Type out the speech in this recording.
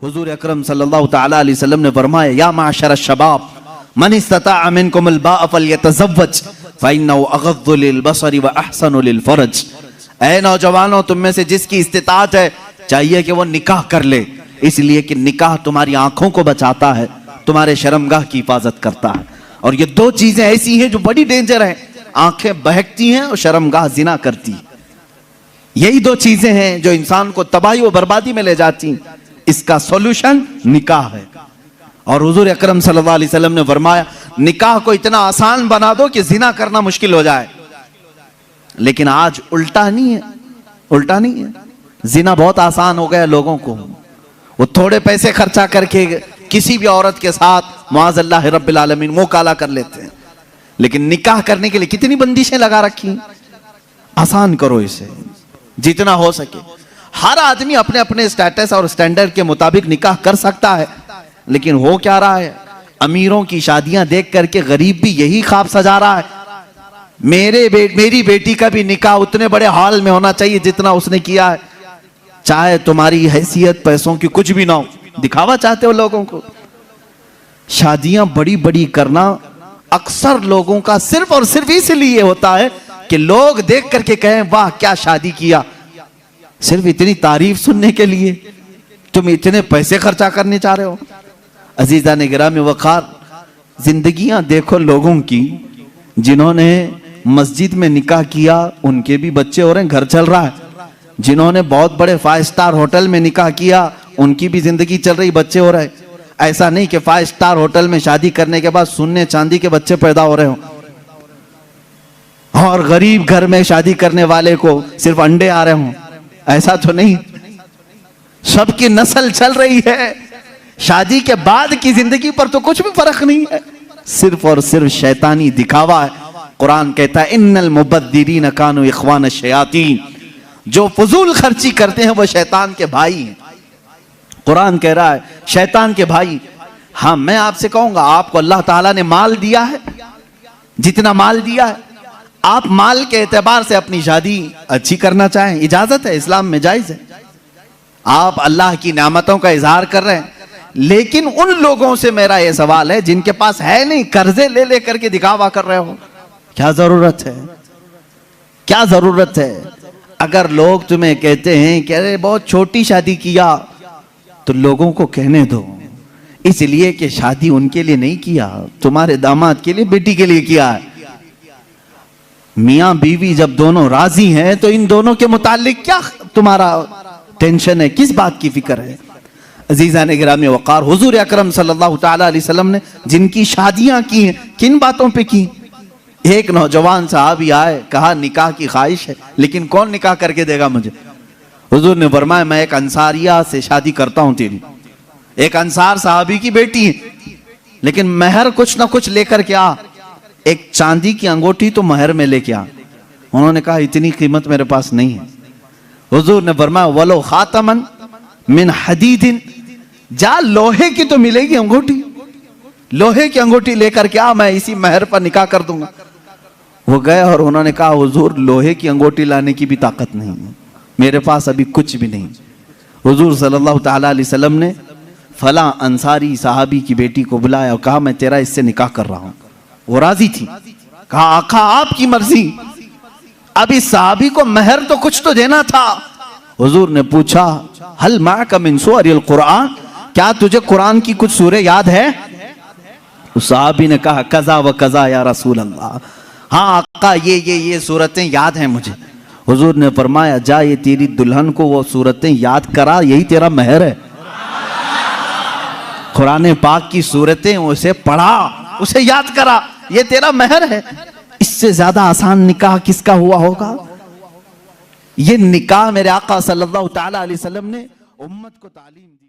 हुजूर अकरम सल्लल्लाहु तआला अलैहि वसल्लम ने फरमाया, या माशर शबाब मन इस्तताअ मिनकुमुल बाअ फल्यतज़व्वज फ़इन्नहु अग़ज़्ज़ु लिलबसरि व अहसनु लिलफ़रज। ऐ नौजवानों, तुम में से जिसकी इस्तिताअत है चाहिए कि वो निकाह कर ले, इसलिए कि निकाह तुम्हारी आंखों को बचाता है, तुम्हारे शर्मगाह की हिफाजत करता है। और ये दो चीजें ऐसी हैं जो बड़ी डेंजर है, आंखें बहकती हैं और शर्मगाह जिना करती है। यही दो चीजें हैं जो इंसान को तबाही और बर्बादी में ले जाती हैं। इसका सॉल्यूशन निकाह है। और हुजूर अकरम सल्लल्लाहु अलैहि वसल्लम ने फरमाया, निकाह को इतना आसान बना दो कि जिना करना मुश्किल हो जाए। लेकिन आज उल्टा नहीं है, उल्टा नहीं है। जिना बहुत आसान हो गया लोगों को। वो थोड़े पैसे खर्चा करके किसी भी औरत के साथ मुआज़ल्लाह रब्बिल आलमीन मुंह काला कर लेते हैं। लेकिन निकाह करने के लिए कितनी बंदिशें लगा रखी। आसान करो इसे जितना हो सके। हर आदमी अपने अपने स्टेटस और स्टैंडर्ड के मुताबिक निकाह कर सकता है। लेकिन हो क्या रहा है, अमीरों की शादियां देख करके गरीब भी यही ख्वाब सजा रहा है, मेरी बेटी का भी निकाह उतने बड़े हॉल में होना चाहिए जितना उसने किया है। चाहे तुम्हारी हैसियत पैसों की कुछ भी ना हो, दिखावा चाहते हो लोगों को। शादियां बड़ी बड़ी करना अक्सर लोगों का सिर्फ और सिर्फ इसलिए होता है कि लोग देख करके कहें, वाह क्या शादी किया। सिर्फ इतनी तारीफ सुनने के लिए तुम इतने पैसे खर्चा करने चाह रहे हो। अजीजा ने गिरामी वक़ार, जिंदगियां देखो लोगों की, जिन्होंने मस्जिद में निकाह किया उनके भी बच्चे हो रहे हैं, घर चल रहा है। जिन्होंने बहुत बड़े 5 स्टार होटल में निकाह किया उनकी भी जिंदगी चल रही, बच्चे हो रहे। ऐसा नहीं कि 5 स्टार होटल में शादी करने के बाद सोने चांदी के बच्चे पैदा हो रहे हो और गरीब घर में शादी करने वाले को सिर्फ अंडे आ रहे हो। ऐसा तो नहीं, सबकी नस्ल चल रही है। शादी के बाद की जिंदगी पर तो कुछ भी फर्क नहीं है, सिर्फ और सिर्फ शैतानी दिखावा है। कुरान कहता है, इन्नल मुबद्दिरीन कानू इख्वान शयातीन, जो फजूल खर्ची करते हैं वो शैतान के भाई हैं। कुरान कह रहा है शैतान के भाई। हाँ, मैं आपसे कहूंगा, आपको अल्लाह ताला ने माल दिया है, जितना माल दिया है, आप माल के एतबार से अपनी शादी अच्छी करना चाहें, इजाजत है, इस्लाम में जायज है। आप अल्लाह की नेमतों का इजहार कर रहे हैं। लेकिन उन लोगों से मेरा यह सवाल है जिनके पास है नहीं, कर्जे ले लेकर के दिखावा कर रहे हो, क्या जरूरत है, क्या जरूरत है। अगर लोग तुम्हें कहते हैं कि अरे बहुत छोटी शादी किया, तो लोगों को कहने दो, इसलिए कि शादी उनके लिए नहीं किया, तुम्हारे दामाद के लिए, बेटी के लिए किया है। मियां बीवी जब दोनों राजी हैं तो इन दोनों के मुतालिक क्या तुम्हारा टेंशन है, किस बात की फिक्र है। अजीजा ने गिरामी वक़ार, हुजूर अकरम सल्लल्लाहु तआला अलैहि वसल्लम ने जिनकी शादियां की हैं, किन बातों पे की। एक नौजवान साहबी आए, कहा निकाह की ख्वाहिश है, लेकिन कौन निकाह करके देगा मुझे। हुजूर ने फरमाया, मैं एक अंसारिया से शादी करता हूं तेरी। एक अंसार साहबी की बेटी है, लेकिन महर कुछ ना कुछ लेकर के आ, एक चांदी की अंगूठी तो महर में लेके आ। उन्होंने कहा इतनी कीमत मेरे पास नहीं है। हुजूर ने फरमाया, वलो खातमन मिन हदीदिन, जा लोहे की तो मिलेगी अंगूठी, लोहे की अंगूठी लेकर के आ, मैं इसी महर पर निकाह कर दूंगा। वो गए और उन्होंने कहा, हुजूर लोहे की अंगूठी लाने की भी ताकत नहीं है, मेरे पास अभी कुछ भी नहीं। हुजूर सल्लल्लाहु तआला अलैहि वसल्लम ने फला अंसारी साहबी की बेटी को बुलाया और कहा, मैं तेरा इससे निकाह कर रहा हूं। वो राजी थी। कहा, आका आपकी मर्जी। अब इस साहबी को महर तो कुछ तो देना था। हुजूर ने पूछा, हल माका मिन सूअरिल कुरान, क्या तुझे कुरान की कुछ सूरह याद है। उस साहबी ने कहा, कज़ा व कज़ा या रसूल अल्लाह, हाँ आका ये सूरतें याद हैं मुझे। हुजूर ने फरमाया, जा ये तेरी दुल्हन को वो सूरतें याद करा, यही तेरा महर है। कुरान पाक की सूरतें उसे पढ़ा, उसे याद करा, ये तेरा महर है। इससे ज्यादा आसान निकाह किसका हुआ होगा। ये निकाह मेरे आका सल्लल्लाहु तआला अलैहि वसल्लम ने उम्मत को तालीम दी।